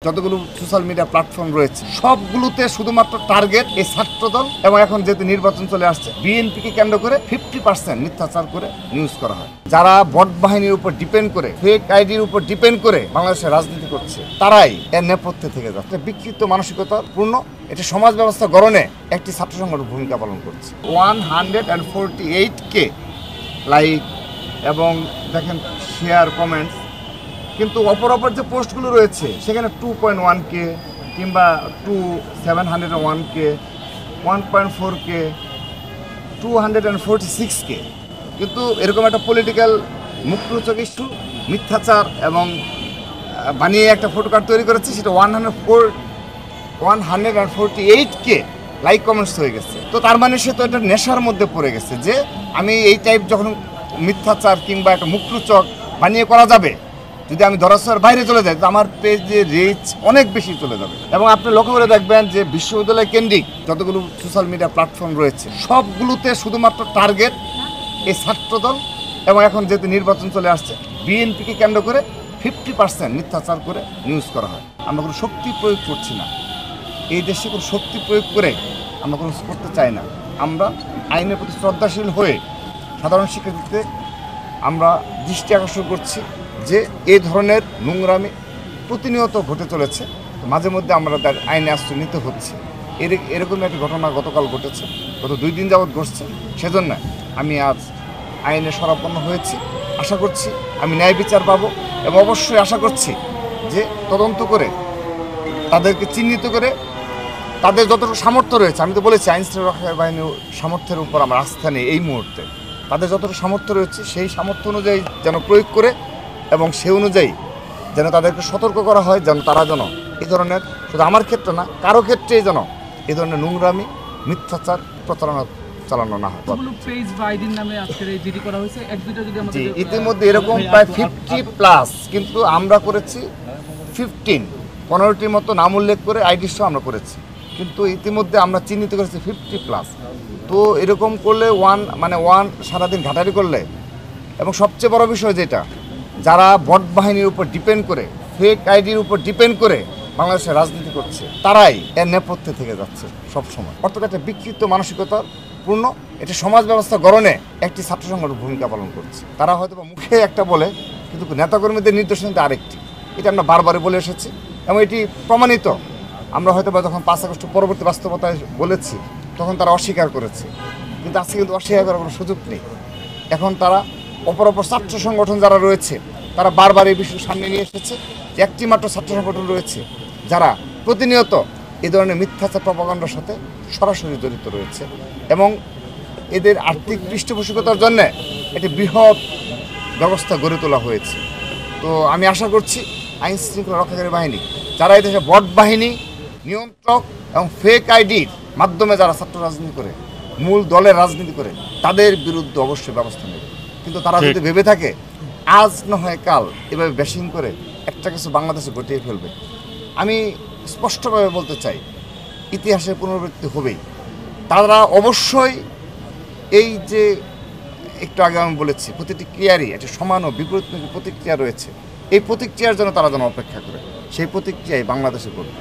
যতগুলো social media platform রয়েছে সবগুলোতে শুধুমাত্র টার্গেট এই ছাত্রদল এবং এখন যেহেতু নির্বাচন চলে আসছে বিএনপিকে কেন্দ্র করে 50% মিথ্যাচার করে নিউজ করা হয়। যারা বট বাহিনীর উপর ডিপেন্ড করে ফেক আইডির উপর ডিপেন্ড করে বাংলাদেশের রাজনীতি করছে তারাই এর নেপথ্যে থেকে যাচ্ছে। বিকৃত মানসিকতার পূর্ণ এটি সমাজ ব্যবস্থা গড়নে একটি ছাত্র সংগঠন ভূমিকা পালন করছে। 148K লাইক এবং দেখেন শেয়ার কমেন্টস, কিন্তু অপর যে পোস্টগুলো রয়েছে সেখানে 2.1K কিংবা 701K 1.4K 246K, কিন্তু এরকম একটা পলিটিক্যাল মুখরোচক ইস্যু মিথ্যাচার এবং বানিয়ে একটা ফটো কার্ড তৈরি করেছে, সেটা 148K লাইক কমেন্টস হয়ে গেছে। তো তার মানে সে তো একটা নেশার মধ্যে পড়ে গেছে যে আমি এই টাইপ যখন মিথ্যাচার কিংবা একটা মুখরোচক বানিয়ে করা যাবে, যদি আমি ধরাছোঁয়ার বাইরে চলে যাই তো আমার পেজে রিচ অনেক বেশি চলে যাবে। এবং আপনি লক্ষ্য করে দেখবেন যে বিশ্ববিদ্যালয় কেন্দ্রিক যতগুলো সোশ্যাল মিডিয়া প্ল্যাটফর্ম রয়েছে সবগুলোতে শুধুমাত্র টার্গেট এই ছাত্রদল এবং এখন যেহেতু নির্বাচন চলে আসছে বিএনপিকে কেন্দ্র করে 50% মিথ্যাচার করে নিউজ করা হয়। আমরা কোনো শক্তি প্রয়োগ করছি না, এই দেশে কোনো শক্তি প্রয়োগ করে আমরা কোনো করতে চাই না। আমরা আইনের প্রতি শ্রদ্ধাশীল হয়ে সাধারণ শিক্ষার্থীদের আমরা দৃষ্টি আকর্ষণ করছি যে এই ধরনের নোংরামি প্রতিনিয়ত ঘটে চলেছে। মাঝে মধ্যে আমরা তার আইনে আশ্রয় নিতে হচ্ছে। এরকম একটা ঘটনা গতকাল ঘটেছে, গত 2 দিন যাবৎ ঘটছে। সেজন্য আমি আজ আইনে শরণাপন্ন হয়েছি। আশা করছি আমি ন্যায় বিচার পাবো এবং অবশ্যই আশা করছি যে তদন্ত করে তাদেরকে চিহ্নিত করে তাদের যতটুকু সামর্থ্য রয়েছে, আমি তো বলেছি আইনশৃঙ্খলা বাহিনীর সামর্থ্যের উপর আমার আস্থা নেই এই মুহূর্তে, তাদের যতটুকু সামর্থ্য রয়েছে সেই সামর্থ্য অনুযায়ী যেন প্রয়োগ করে এবং সেই অনুযায়ী যেন তাদেরকে সতর্ক করা হয়, যেন তারা যেন এই ধরনের, শুধু আমার ক্ষেত্রে না কারো ক্ষেত্রেই যেন এই ধরনের নোংরামি মিথ্যাচার প্রচারণা চালানো না হয়। ইতিমধ্যে এরকম প্রায় 50+, কিন্তু আমরা করেছি 15-টির মতো নাম উল্লেখ করে আইডি সহ আমরা করেছি, কিন্তু ইতিমধ্যে আমরা চিহ্নিত করেছি 50+। তো এরকম করলে ওয়ান সারাদিন ঘাটারি করলে, এবং সবচেয়ে বড় বিষয় যেটা, যারা বট বাহিনীর উপর ডিপেন্ড করে ফেক আইডির উপর ডিপেন্ড করে বাংলাদেশের রাজনীতি করছে তারাই এর নেপথ্যে থেকে যাচ্ছে সবসময়। অর্থাৎ একটা বিকৃত মানসিকতার পূর্ণ এটি সমাজ ব্যবস্থা গড়নে একটি ছাত্র সংগঠন ভূমিকা পালন করছে। তারা হয়তো মুখে একটা বলে কিন্তু নেতাকর্মীদের নির্দেশনাতে আরেকটি, এটা আমরা বারবারই বলে এসেছি এবং এটি প্রমাণিত। আমরা হয়তো বা যখন 5 আগস্ট পরবর্তী বাস্তবতায় বলেছি তখন তারা অস্বীকার করেছে, কিন্তু আজকে কিন্তু অস্বীকার করার কোনো সুযোগ নেই। এখন তারা অপর ছাত্র সংগঠন যারা রয়েছে তারা বারবার এই বিষয় সামনে নিয়ে এসেছে যে একটি মাত্র ছাত্র সংগঠন রয়েছে যারা প্রতিনিয়ত এই ধরনের মিথ্যাচার প্রপাগান্ডার সাথে সরাসরি জড়িত রয়েছে এবং এদের আর্থিক পৃষ্ঠপোষকতার জন্য একটি বৃহৎ ব্যবস্থা গড়ে তোলা হয়েছে। তো আমি আশা করছি আইন শৃঙ্খলা রক্ষাকারী বাহিনী, যারা এই দেশে বট বাহিনী নিয়ন্ত্রক এবং ফেক আইডির মাধ্যমে যারা ছাত্র রাজনীতি করে, মূল দলের রাজনীতি করে, তাদের বিরুদ্ধে অবশ্যই ব্যবস্থা নেবে। কিন্তু তারা যদি ভেবে থাকে আজ নয় কাল এভাবে ব্যাশিং করে একটা কিছু বাংলাদেশে ঘটিয়ে ফেলবে, আমি স্পষ্টভাবে বলতে চাই ইতিহাসের পুনরাবৃত্তি হবেই। তারা অবশ্যই এই যে একটু আগে আমি বলেছি প্রতিটি ক্রিয়ারই একটা সমান ও বিপরীতমুখী প্রতিক্রিয়া রয়েছে, এই প্রতিক্রিয়ার জন্য তারা যেন অপেক্ষা করে, সেই প্রতিক্রিয়াই বাংলাদেশে করবে।